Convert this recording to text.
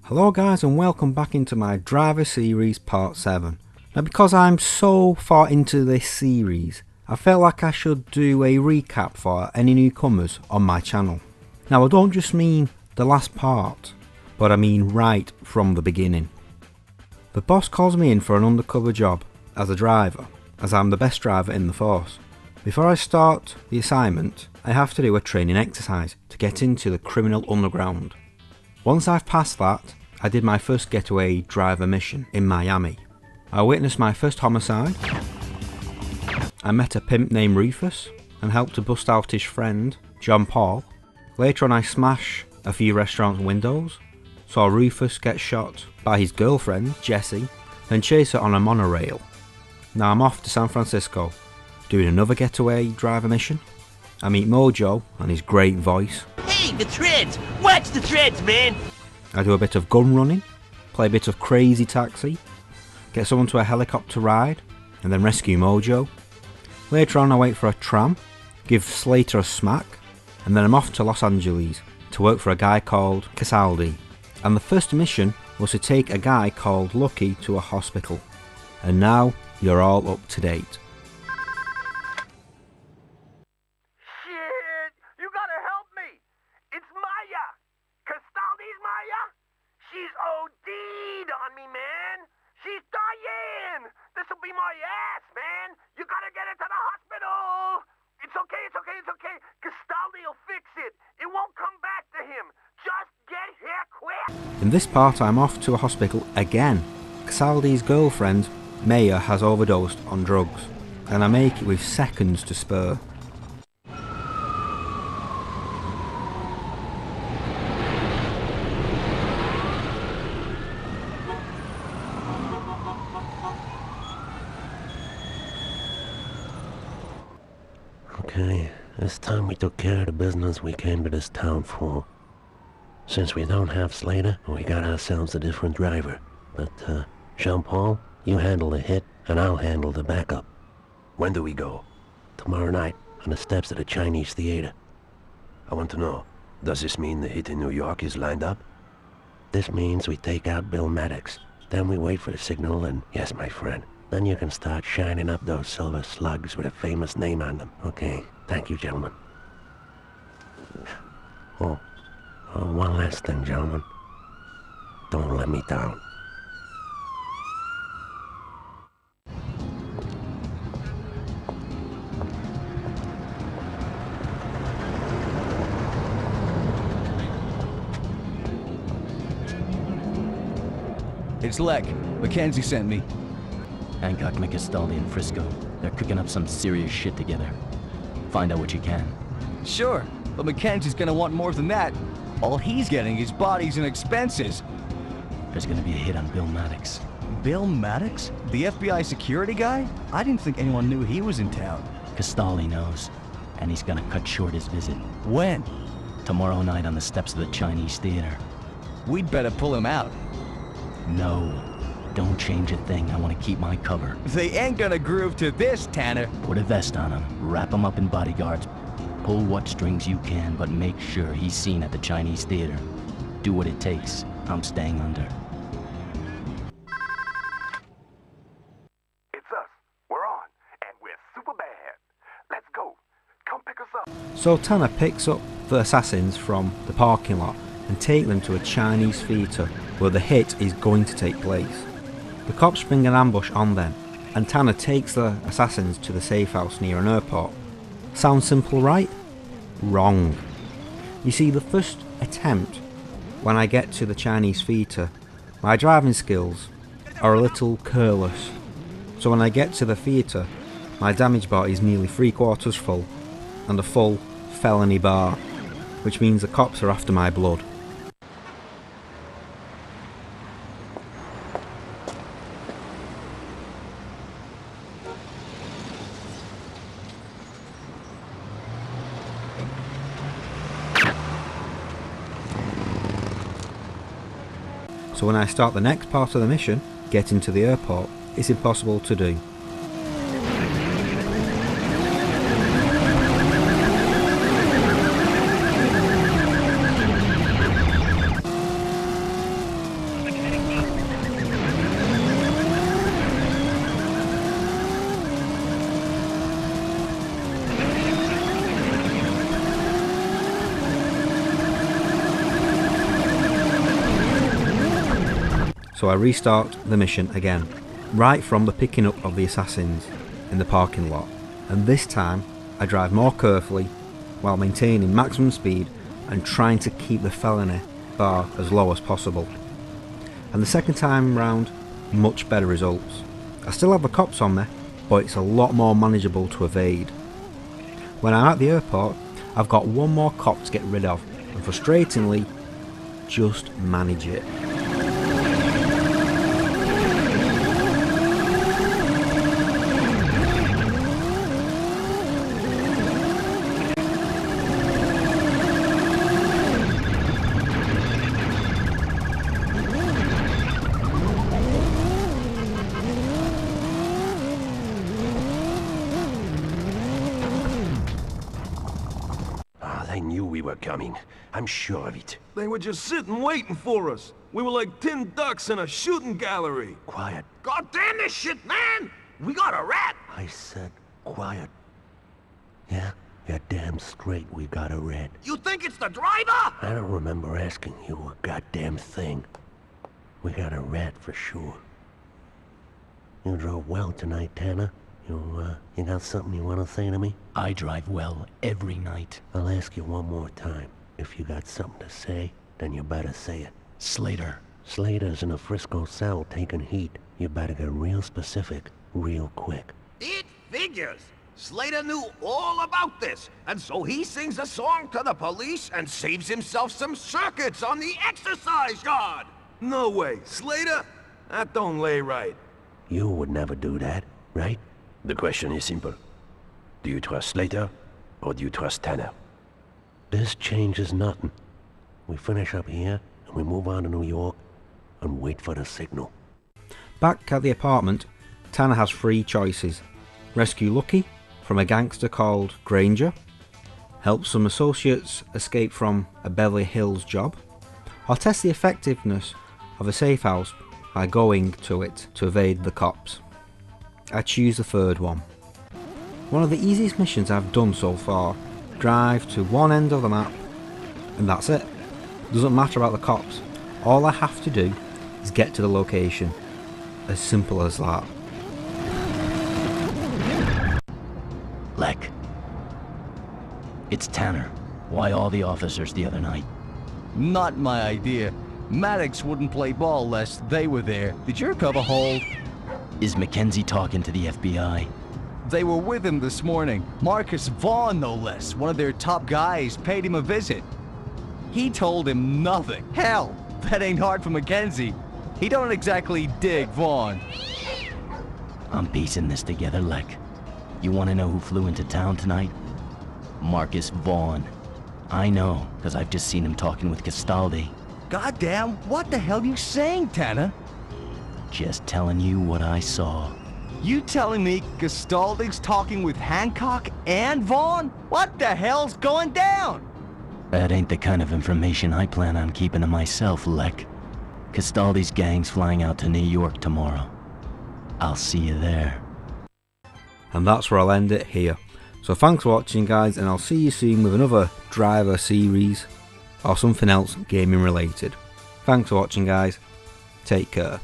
Hello guys and welcome back into my driver series part 7. Now because I'm so far into this series, I felt like I should do a recap for any newcomers on my channel. Now I don't just mean the last part, but I mean right from the beginning. The boss calls me in for an undercover job as a driver, as I'm the best driver in the force. Before I start the assignment, I have to do a training exercise to get into the criminal underground. Once I've passed that, I did my first getaway driver mission in Miami. I witnessed my first homicide. I met a pimp named Rufus and helped to bust out his friend, John Paul. Later on I smashed a few restaurant windows, saw Rufus get shot by his girlfriend, Jessie, then chase her on a monorail. Now I'm off to San Francisco, doing another getaway driver mission. I meet Mojo and his great voice. Hey, the threads! Watch the threads, man! I do a bit of gun running, play a bit of crazy taxi, get someone to a helicopter ride, and then rescue Mojo. Later on I wait for a tram, give Slater a smack, and then I'm off to Los Angeles to work for a guy called Casaldi. And the first mission was to take a guy called Lucky to a hospital. And now you're all up to date. Shit! You gotta help me! It's Maya! Castaldi's Maya? She's OD'd on me, man! She's dying! This'll be my ass, man! You gotta get her to the hospital! It's okay. Castaldi'll fix it! It won't come back to him! Just get here quick! In this part I'm off to a hospital again. Casaldi's girlfriend, Maya, has overdosed on drugs, and I make it with seconds to spare. Okay, this time we took care of the business we came to this town for. Since we don't have Slater, we got ourselves a different driver. But, Jean-Paul, you handle the hit, and I'll handle the backup. When do we go? Tomorrow night, on the steps of the Chinese theater. I want to know, does this mean the hit in New York is lined up? This means we take out Bill Maddox. Then we wait for the signal and, yes, my friend, then you can start shining up those silver slugs with a famous name on them. Okay, thank you, gentlemen. Oh, one last thing, gentlemen. Don't let me down. It's Leck. Mackenzie sent me. Hancock, McCastaldi, and Frisco. They're cooking up some serious shit together. Find out what you can. Sure, but Mackenzie's gonna want more than that. All he's getting is bodies and expenses. There's gonna be a hit on Bill Maddox. Bill Maddox? The FBI security guy? I didn't think anyone knew he was in town. Castaldi knows, and he's gonna cut short his visit. When? Tomorrow night on the steps of the Chinese theater. We'd better pull him out. No, don't change a thing. I want to keep my cover. They ain't gonna groove to this, Tanner. Put a vest on him, wrap him up in bodyguards, pull what strings you can, but make sure he's seen at the Chinese theater. Do what it takes. I'm staying under. It's us. We're on. And we're super bad. Let's go. Come pick us up. So Tanner picks up the assassins from the parking lot and take them to a Chinese theatre where the hit is going to take place. The cops bring an ambush on them, and Tanner takes the assassins to the safe house near an airport. Sounds simple, right? Wrong. You see, the first attempt, when I get to the Chinese theatre, my driving skills are a little careless. So when I get to the theatre, my damage bar is nearly 3/4 full, and a full felony bar, which means the cops are after my blood. So when I start the next part of the mission, getting to the airport, it's impossible to do. So I restart the mission again, right from the picking up of the assassins in the parking lot, and this time I drive more carefully while maintaining maximum speed and trying to keep the felony bar as low as possible. And the second time round, much better results. I still have the cops on me, but it's a lot more manageable to evade. When I'm at the airport, I've got one more cop to get rid of, and frustratingly, just manage it. They knew we were coming. I'm sure of it. They were just sitting waiting for us. We were like tin ducks in a shooting gallery. Quiet. God damn this shit, man! We got a rat! I said quiet. Yeah, you're damn straight we got a rat. You think it's the driver? I don't remember asking you a goddamn thing. We got a rat for sure. You drove well tonight, Tanner. You got something you want to say to me? I drive well every night. I'll ask you one more time. If you got something to say, then you better say it. Slater. Slater's in a Frisco cell taking heat. You better get real specific, real quick. It figures. Slater knew all about this, and so he sings a song to the police and saves himself some circuits on the exercise yard. No way, Slater? That don't lay right. You would never do that, right? The question is simple. Do you trust Slater, or do you trust Tanner? This changes nothing. We finish up here, and we move on to New York, and wait for the signal. Back at the apartment, Tanner has three choices. Rescue Lucky from a gangster called Granger, help some associates escape from a Beverly Hills job, or test the effectiveness of a safe house by going to it to evade the cops. I choose the third one. One of the easiest missions I've done so far. Drive to one end of the map, and that's it. Doesn't matter about the cops. All I have to do is get to the location. As simple as that. Lek. It's Tanner. Why all the officers the other night? Not my idea. Maddox wouldn't play ball lest they were there. Did your cover hold? Is Mackenzie talking to the FBI? They were with him this morning. Marcus Vaughn, no less. One of their top guys paid him a visit. He told him nothing. Hell, that ain't hard for Mackenzie. He don't exactly dig Vaughn. I'm piecing this together, Lek. You want to know who flew into town tonight? Marcus Vaughn. I know, because I've just seen him talking with Castaldi. Goddamn, what the hell you saying, Tanner? Just telling you what I saw. You telling me Castaldi's talking with Hancock and Vaughn? What the hell's going down? That ain't the kind of information I plan on keeping to myself, Lek. Castaldi's gang's flying out to New York tomorrow. I'll see you there. And that's where I'll end it here. So thanks for watching, guys, and I'll see you soon with another Driver series or something else gaming related. Thanks for watching, guys. Take care.